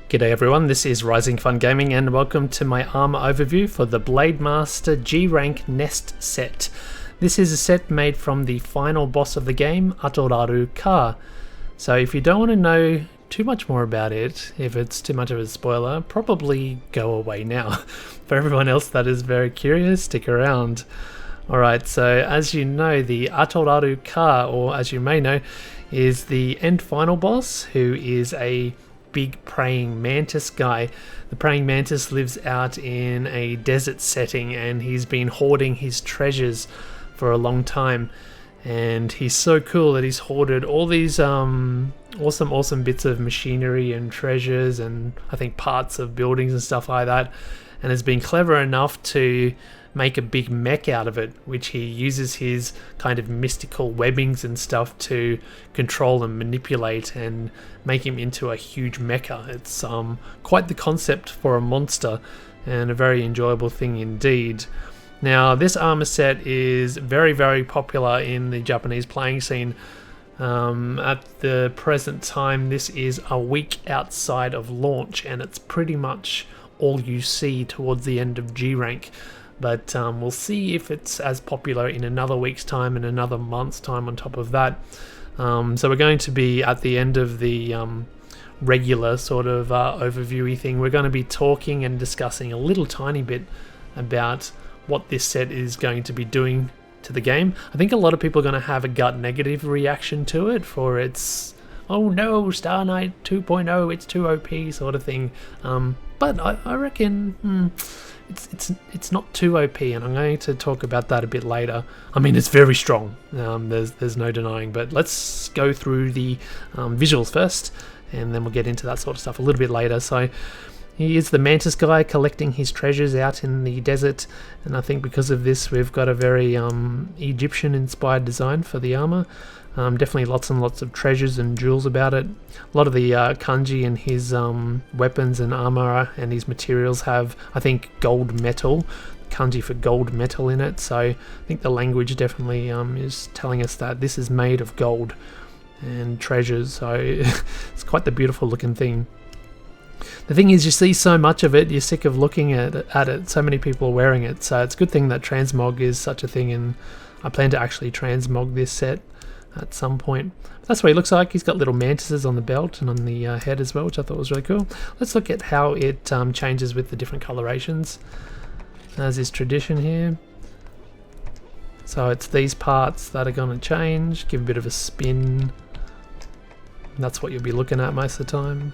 G'day everyone, this is RisingFunGaming and welcome to my armor overview for the Blademaster G-Rank Nest set. This is a set made from the final boss of the game, Atoraru Ka. So if you don't want to know too much more about it, if it's too much of a spoiler, probably go away now. For everyone else that is very curious, stick around. Alright, so as you know, the Atoraru Ka, or as you may know, is the end final boss, who is a big praying mantis guy. The praying mantis lives out in a desert setting and he's been hoarding his treasures for a long time, and he's so cool that he's hoarded all these awesome bits of machinery and treasures and I think parts of buildings and stuff like that, and has been clever enough to make a big mech out of it, which he uses his kind of mystical webbings and stuff to control and manipulate and make him into a huge mecha. It's quite the concept for a monster and a very enjoyable thing indeed. Now this armor set is very popular in the Japanese playing scene. At the present time, this is a week outside of launch and it's pretty much all you see towards the end of G-Rank. But we'll see if it's as popular in another week's time and another month's time on top of that. So we're going to be at the end of the regular sort of overview-y thing. We're going to be talking and discussing a little tiny bit about what this set is going to be doing to the game. I think a lot of people are going to have a gut negative reaction to it for its, oh no, Star Knight 2.0, it's too OP sort of thing. But I reckon it's not too OP, and I'm going to talk about that a bit later. I mean, it's very strong. There's no denying. But let's go through the visuals first, and then we'll get into that sort of stuff a little bit later. So he is the mantis guy collecting his treasures out in the desert, and I think because of this we've got a very Egyptian-inspired design for the armor. Definitely lots and lots of treasures and jewels about it. A lot of the kanji in his weapons and armor and his materials have, I think, gold metal, kanji for gold metal in it. So I think the language definitely is telling us that this is made of gold and treasures. So it's quite the beautiful looking thing. The thing is, you see so much of it, you're sick of looking at it. So many people are wearing it. So it's a good thing that transmog is such a thing, and I plan to actually transmog this set at some point. That's what he looks like. He's got little mantises on the belt and on the head as well, which I thought was really cool. Let's look at how it changes with the different colorations, as is tradition here. So it's these parts that are going to change, give a bit of a spin. That's what you'll be looking at most of the time.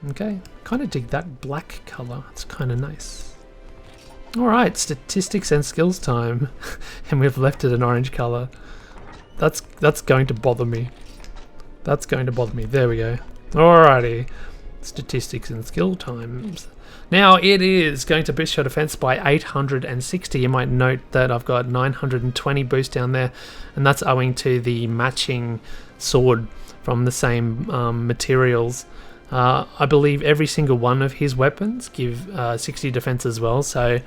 Okay, kind of dig that black color. It's kind of nice. Alright, statistics and skills time. And we've left it an orange color. That's going to bother me. That's going to bother me. There we go. Alrighty. Statistics and skill times. Now it is going to boost your defense by 860. You might note that I've got 920 boost down there, and that's owing to the matching sword from the same materials. I believe every single one of his weapons give 60 defense as well, so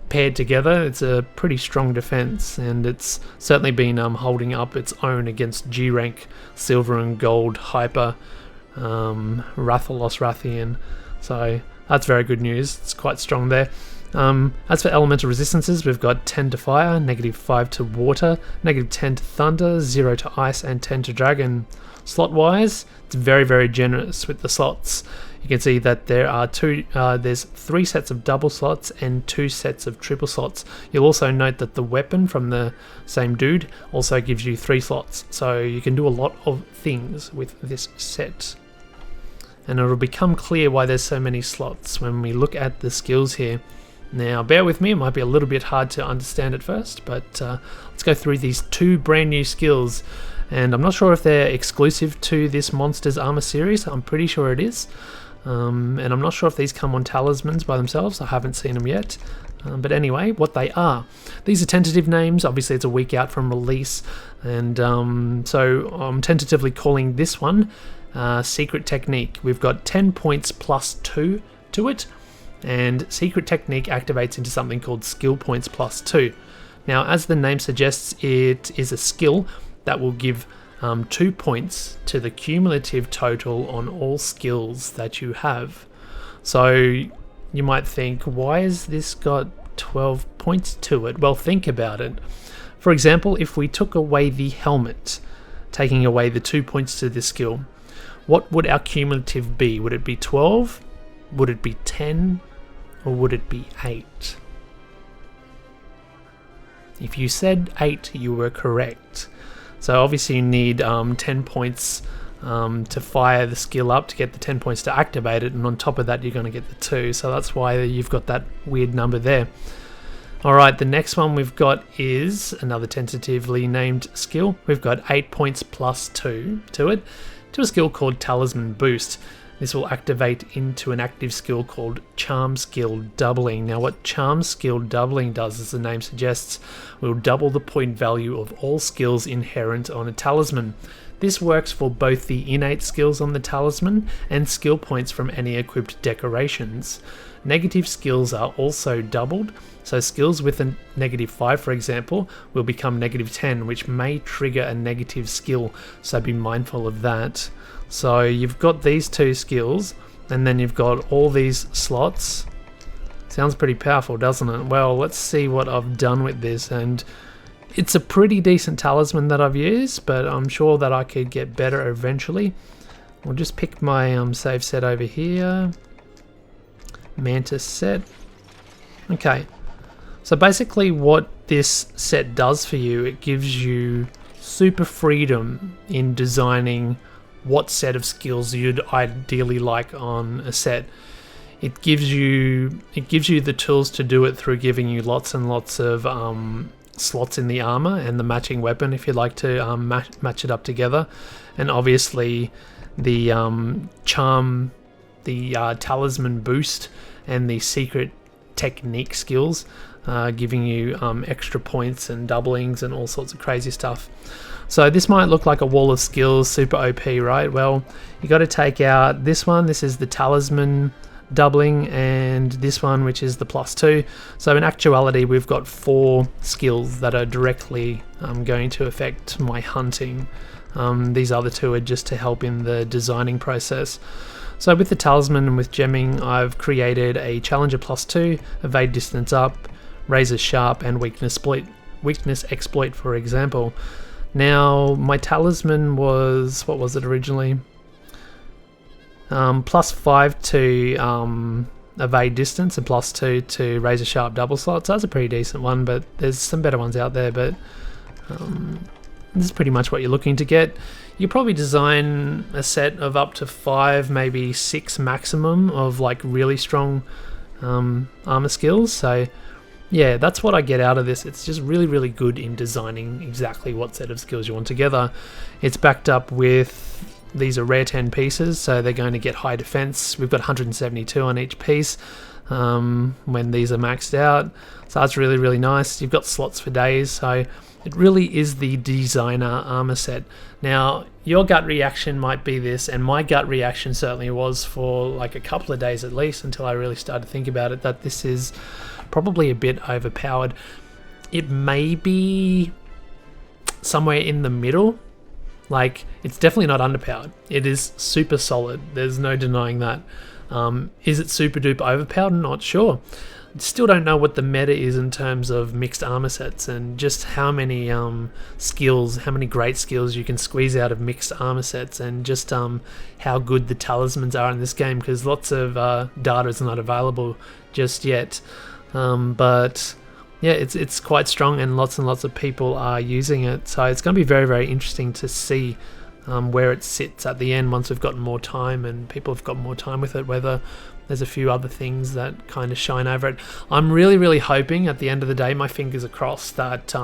paired together it's a pretty strong defense, and it's certainly been holding up its own against G-Rank Silver and Gold Hyper Rathalos Rathian, so that's very good news. It's quite strong there. As for elemental resistances, we've got 10 to fire, -5 to water, -10 to thunder, 0 to ice, and 10 to dragon. Slot wise, it's very generous with the slots. You can see that there are there's 3 sets of double slots and 2 sets of triple slots. You'll also note that the weapon from the same dude also gives you 3 slots, so you can do a lot of things with this set. And it'll become clear why there's so many slots when we look at the skills here. Now bear with me, it might be a little bit hard to understand at first, but let's go through these 2 brand new skills. And I'm not sure if they're exclusive to this Monsters Armor series. I'm pretty sure it is. And I'm not sure if these come on talismans by themselves. I haven't seen them yet. But anyway, what they are. These are tentative names. Obviously, it's a week out from release. And so I'm tentatively calling this one Secret Technique. We've got 10 points plus 2 to it. And Secret Technique activates into something called Skill Points plus 2. Now, as the name suggests, it is a skill that will give 2 points to the cumulative total on all skills that you have. So you might think, why has this got 12 points to it? Well, think about it. For example, if we took away the helmet, taking away the 2 points to this skill, what would our cumulative be? Would it be 12? Would it be 10? Or would it be 8? If you said 8, you were correct. So obviously you need 10 points to fire the skill up to get the 10 points to activate it, and on top of that you're going to get the 2, so that's why you've got that weird number there. Alright, the next one we've got is another tentatively named skill. We've got 8 points plus 2 to it, to a skill called Talisman Boost. This will activate into an active skill called Charm Skill Doubling. Now what Charm Skill Doubling does, as the name suggests, will double the point value of all skills inherent on a talisman. This works for both the innate skills on the talisman and skill points from any equipped decorations. Negative skills are also doubled, so skills with a -5, for example, will become -10, which may trigger a negative skill, so be mindful of that. So you've got these 2 skills, and then you've got all these slots. Sounds pretty powerful, doesn't it? Well, let's see what I've done with this, and it's a pretty decent talisman that I've used, but I'm sure that I could get better eventually. I'll just pick my save set over here. Mantis set. Okay, so basically what this set does for you, it gives you super freedom in designing what set of skills you'd ideally like on a set. It gives you the tools to do it through giving you lots and lots of slots in the armor and the matching weapon if you'd like to match it up together, and obviously the charm, the Talisman Boost, and the secret technique skills, giving you extra points and doublings and all sorts of crazy stuff. So this might look like a wall of skills, super OP, right? Well, you got to take out this one. This is the Talisman doubling, and this one, which is the +2. So in actuality, we've got 4 skills that are directly going to affect my hunting. These other 2 are just to help in the designing process. So with the talisman and with gemming, I've created a challenger +2, evade distance up, razor sharp, and weakness exploit, for example. Now my talisman was, what was it originally? +5 to evade distance and +2 to razor sharp double slots. That's a pretty decent one, but there's some better ones out there, but this is pretty much what you're looking to get. You probably design a set of up to 5, maybe 6 maximum of like really strong armor skills. So yeah, that's what I get out of this. It's just really, really good in designing exactly what set of skills you want together. It's backed up with, these are rare 10 pieces, so they're going to get high defense. We've got 172 on each piece when these are maxed out. So that's really, really nice. You've got slots for days, so it really is the designer armor set. Now, your gut reaction might be this, and my gut reaction certainly was for like a couple of days at least, until I really started to think about it, that this is probably a bit overpowered. It may be somewhere in the middle. Like, it's definitely not underpowered. It is super solid. There's no denying that. Is it super duper overpowered? Not sure. Still don't know what the meta is in terms of mixed armor sets, and just how many skills, how many great skills you can squeeze out of mixed armor sets, and just how good the talismans are in this game, because lots of data is not available just yet. But yeah, it's quite strong, and lots of people are using it. So it's going to be very, very interesting to see where it sits at the end once we've gotten more time and people have got more time with it, whether there's a few other things that kind of shine over it. I'm really, really hoping at the end of the day, my fingers are crossed, that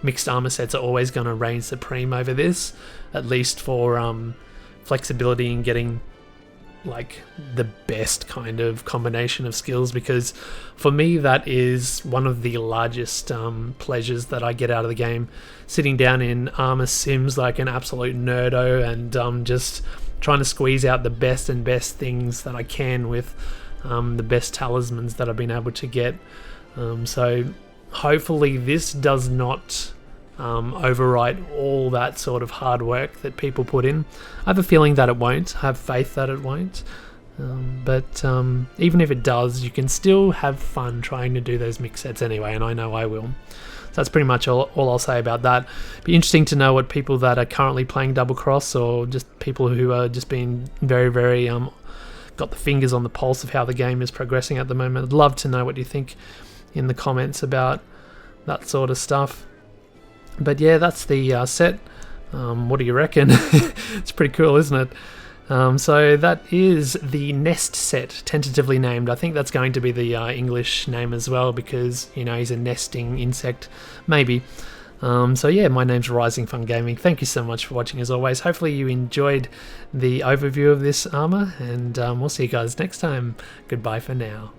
mixed armor sets are always going to reign supreme over this, at least for flexibility in getting like the best kind of combination of skills, because for me that is one of the largest pleasures that I get out of the game, sitting down in armor sims like an absolute nerdo, and just trying to squeeze out the best things that I can with the best talismans that I've been able to get. So hopefully this does not overwrite all that sort of hard work that people put in. I have a feeling that it won't. I have faith that it won't. But even if it does, you can still have fun trying to do those mix sets anyway, and I know I will. So that's pretty much all I'll say about that. Be interesting to know what people that are currently playing Double Cross, or just people who are just being very got the fingers on the pulse of how the game is progressing at the moment. I'd love to know what you think in the comments about that sort of stuff. But yeah, that's the set. What do you reckon? It's pretty cool, isn't it? So that is the Nest set, tentatively named. I think that's going to be the English name as well, because, you know, he's a nesting insect, maybe. So yeah, my name's RisingFunGaming. Thank you so much for watching as always. Hopefully you enjoyed the overview of this armor, and we'll see you guys next time. Goodbye for now.